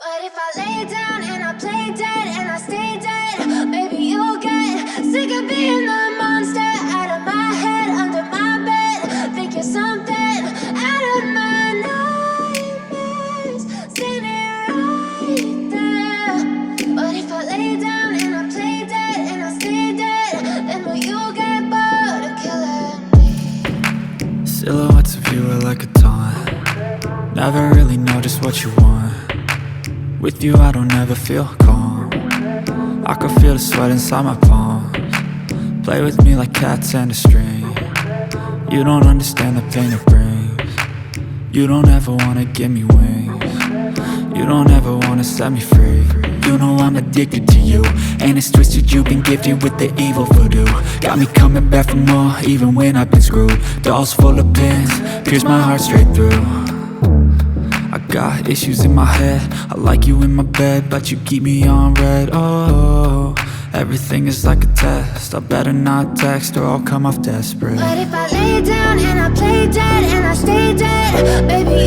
But if I lay down and I play dead and I stay dead, maybe you'll get sick of being the monster out of my head, under my bed. Think you're something out of my nightmares, standing right there. But if I lay down and I play dead and I stay dead, then will you get bored of killing me? Silhouettes of you are like a taunt. Never really know just what you want. With you I don't ever feel calm. I can feel the sweat inside my palms. Play with me like cats and a string. You don't understand the pain it brings. You don't ever wanna give me wings. You don't ever wanna set me free. You know I'm addicted to you, and it's twisted, you've been gifted with the evil voodoo. Got me coming back for more, even when I've been screwed. Dolls full of pins, pierce my heart straight through. I got issues in my head, I like you in my bed, but you keep me on red. Oh, everything is like a test. I better not text or I'll come off desperate. But if I lay down and I play dead and I stay dead, baby